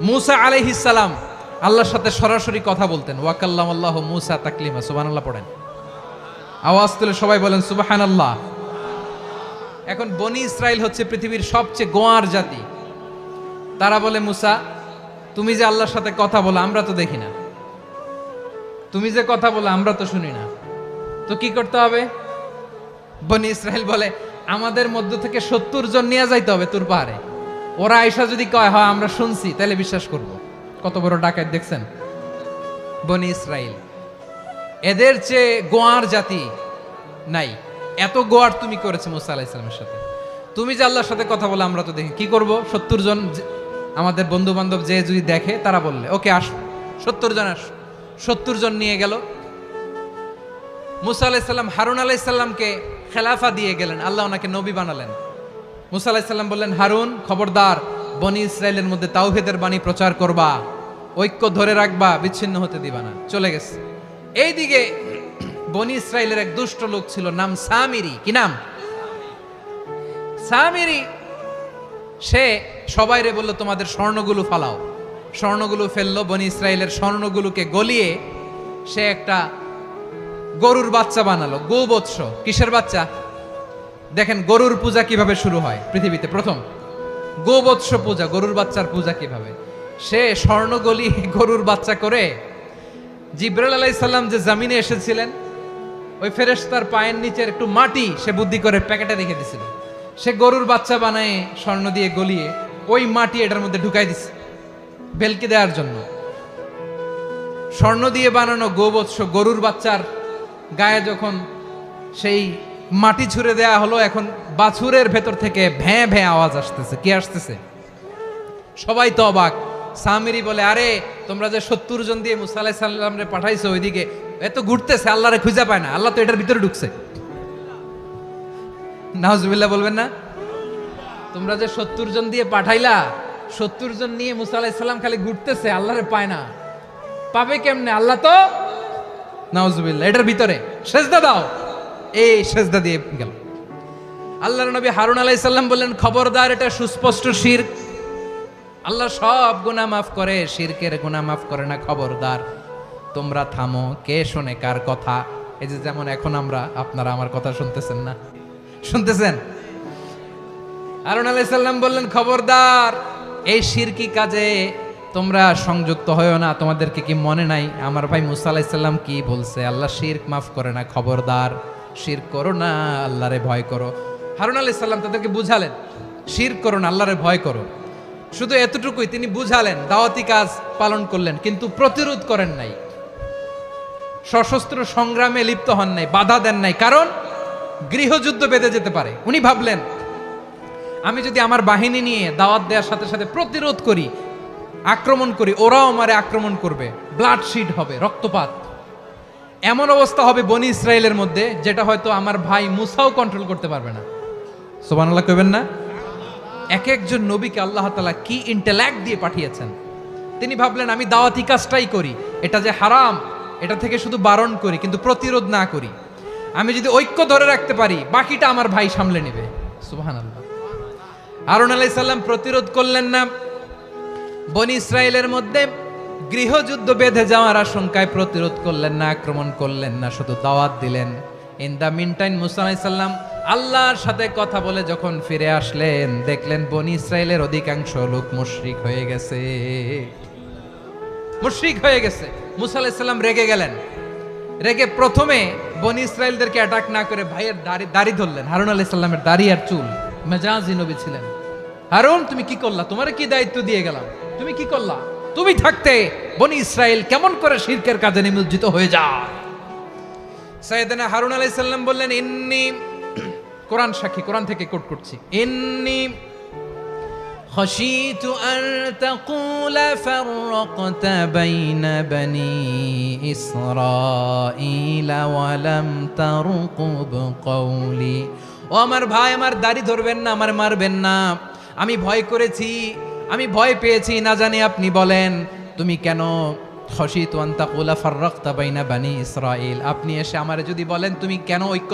মুসা আলাইহিস সালাম আল্লাহর সাথে সরাসরি কথা বলতেন। ওয়াকাল্লামাল্লাহু মুসা তাকলিমা, সুবহানাল্লাহ পড়েন। আওয়াজ তুলে সবাই বলেন সুবহানাল্লাহ। এখন বনি ইসরাইল হচ্ছে পৃথিবীর সবচেয়ে গোয়ার জাতি। তারা বলে, মুসা তুমি যে আল্লাহর সাথে কথা বলো আমরা তো দেখি না, তুমি যে কথা বলো আমরা তো শুনি না, তো কি করতে হবে? বনি ইসরাইল বলে, আমাদের মধ্য থেকে 70 জন নিয়ে যাইতে হবে তুর পাহাড়ে। ওরা আয়সা যদি কয় হয় আমরা শুনছি, তাহলে বিশ্বাস করব। কত বড় ডাকাত দেখছেন বনি ইসরাইল। এদের চেয়ে গোয়ার জাতি নাই। এত গোয়ার তুমি করেছে মুসা আলাইহিস সালামের সাথে। তুমি যে আল্লাহর সাথে কথা বলে আমরা তো দেখি, কি করব? 70 জন আমাদের বন্ধু বান্ধব যে যদি দেখে, তারা বললে ওকে আস, 70 জন আস। 70 জন নিয়ে গেল। মুসা আলাইহিস সালাম হারুন আলাইহিস সালামকে খেলাফা দিয়ে গেলেন, আল্লাহ ওনাকে নবী বানালেন। মুসা আলাইহিস সালাম বললেন, হারুন খবরদার, বনি ইসরাইলের মধ্যে তাওহীদের বাণী প্রচার করবা, ঐক্য ধরে রাখবা, বিচ্ছিন্ন হতে দিবা না। চলে গেছে। এইদিকে বনি ইসরাইলের এক দুষ্ট লোক ছিল, নাম সামিরি। কি নাম? সামিরি। সে সবাইরে বলল, তোমাদের স্বর্ণগুলো ফালাও। স্বর্ণগুলো ফেললো। বনি ইসরাইলের স্বর্ণগুলোকে গলিয়ে সে একটা গরুর বাচ্চা বানালো। গোবৎস। কিসের বাচ্চা? দেখেন গরুর পূজা কিভাবে শুরু হয় পৃথিবীতে প্রথম। গোবৎস পূজা, গরুর বাচ্চার পূজা কিভাবে। সে স্বর্ণ গলি গরুর বাচ্চা করে, জিবরাইল আলাইহিস সালাম যে জমিনে এসেছিলেন, ওই ফেরেশতার পায়ের নিচের একটু মাটি সে বুদ্ধি করে প্যাকেটে রেখে দিছিল। সে গরুর বাচ্চা বানায় স্বর্ণ দিয়ে গলিয়ে ওই মাটি এটার মধ্যে ঢুকাই দিছে ভেলকি দেওয়ার জন্য। স্বর্ণ দিয়ে বানানো গোবৎস গরুর বাচ্চার গায়ে যখন সেই মাটি ছুঁড়ে দেয়া হলো, এখন বাছুরের ভেতর থেকে ভ্যাঁ ভ্যাঁ আওয়াজ আসতেছে। কি আসতেছে? সবাই তো অবাক। সামিরি বলে, আরে তোমরা যে 70 জন দিয়ে মুসা আলাইহিস সালামরে পাঠাইছো, ওইদিকে এত ঘুরতেছে, আল্লাহরে খুঁজে পায় না, আল্লাহ তো এটার ভিতরে ঢুকছে। নাউজুবিল্লাহ বলবেন না? তোমরা যে 70 জন দিয়ে পাঠাইলা, 70 জন নিয়ে মুসা আলাইহিস সালাম খালি ঘুরতেছে, আল্লাহরে পায় না। পাবে কেমনে? আল্লাহ তো, নাউজুবিল্লাহ, এটার ভিতরে সেজদা দাও। এই সেজদা দিয়ে গেল। আল্লাহর নবী হারুন আলাইহিস সালাম বললেন, খবরদার, এটা সুস্পষ্ট শিরক। আল্লাহ সব গুনাহ মাফ করে, শিরকের গুনাহ মাফ করে না। খবরদার, তোমরা থামো। কে শোনে কার কথা? এই যে যেমন এখন আপনারা আমার কথা শুনতেছেন না? শুনতেছেন? হারুন আলাইহিস সালাম বললেন, খবরদার, এই শিরকি কাজে তোমরা সংযুক্ত হয়ো না। তোমাদেরকে কি মনে নাই আমার ভাই মুসা আলাইহিস সালাম কি বলছে? আল্লাহ শিরক মাফ করে না। খবরদার, শিরক করো না, আল্লাহরে ভয় করো। হারুন আলাইহিস সালাম তাদেরকে বুঝালেন, শিরক করো না, আল্লাহরে ভয় করো। শুধু এতটুকুই তিনি বুঝালেন, দাওয়াতি কাজ পালন করলেন, কিন্তু প্রতিরোধ করেন নাই, সশস্ত্র সংগ্রামে লিপ্ত হন নাই, বাধা দেন নাই। কারণ গৃহযুদ্ধ বেঁধে যেতে পারে। উনি ভাবলেন, আমি যদি আমার বাহিনী নিয়ে দাওয়াত দেওয়ার সাথে সাথে প্রতিরোধ করি, আক্রমণ করি, ওরাও আমারে আক্রমণ করবে, ব্লাডশিড হবে, রক্তপাত। এমন অবস্থা হবে বনি ইসরায়েলের মধ্যে, যেটা হয়তো আমার ভাই মুসাও কন্ট্রোল করতে পারবে না। সুবহানাল্লাহ কইবেন না? এক একজন নবীকে আল্লাহ তাআলা কি ইন্টেলেক্ট দিয়ে পাঠিয়েছেন। তিনি ভাবলেন, আমি দাওয়াতি কাজটাই করি, এটা যে হারাম এটা থেকে শুধু বারণ করি, কিন্তু প্রতিরোধ না করি। আমি যদি ঐক্য ধরে রাখতে পারি, বাকিটা আমার ভাই সামলে নেবে। সুবহানাল্লাহ। হারুন আলাইহিস সালাম প্রতিরোধ করলেন না। বনি ইসরায়েলের মধ্যে গৃহযুদ্ধ বেঁধে যাওয়ার আশঙ্কায় প্রতিরোধ করলেন না, আক্রমণ করলেন না, শুধু দাওয়াত দিলেন। ইন দা মিন টাইম মুসা আলাইহিস সালাম আল্লাহর সাথে কথা বলে যখন ফিরে আসলেন, দেখলেন বনি ইসরায়েলের অধিকাংশ লোক মুশরিক হয়ে গেছে। মুশরিক হয়ে গেছে। মুসা আলাইহিস সালাম রেগে গেলেন। রেগে প্রথমে বনি ইসরায়েলদেরকে অ্যাটাক না করে ভাইয়ের দাড়ি ধরলেন। হারুন আলাইহিস সালামের দাড়ি আর চুল। মেজাজি নবী ছিলেন। হারুন, তুমি কি করলা? তোমারে কি দায়িত্ব দিয়ে গেলাম, তুমি কি করলা? তুমি থাকতে বনি ইসরায়েল কেমন করে শিরকের কাজে নিমজ্জিত হয়ে যায়? সাইয়েদনা হারুন আলাইহিস সালাম বললেন, ইন্নী, কোরআন সাক্ষী, কোরআন থেকে কোট করছি, ইন্নী খাশিতু আন তাকুলা ফাররাকতা বাইনা বনি ইসরাঈলা ওয়া লাম তারকুব কওলি। ও আমার ভাই, আমার দাড়ি ধরবেন না, আমার মারবেন না। আমি ভয় করেছি, আমি ভয় পেয়েছি, না জানি আপনি বলেন তুমি কেন খাশিতু আন তাকুলা ফাররাকতা বাইনা বনি ইসরাঈল। আপনি এসে আমারে যদি বলেন তুমি কেন ঐক্য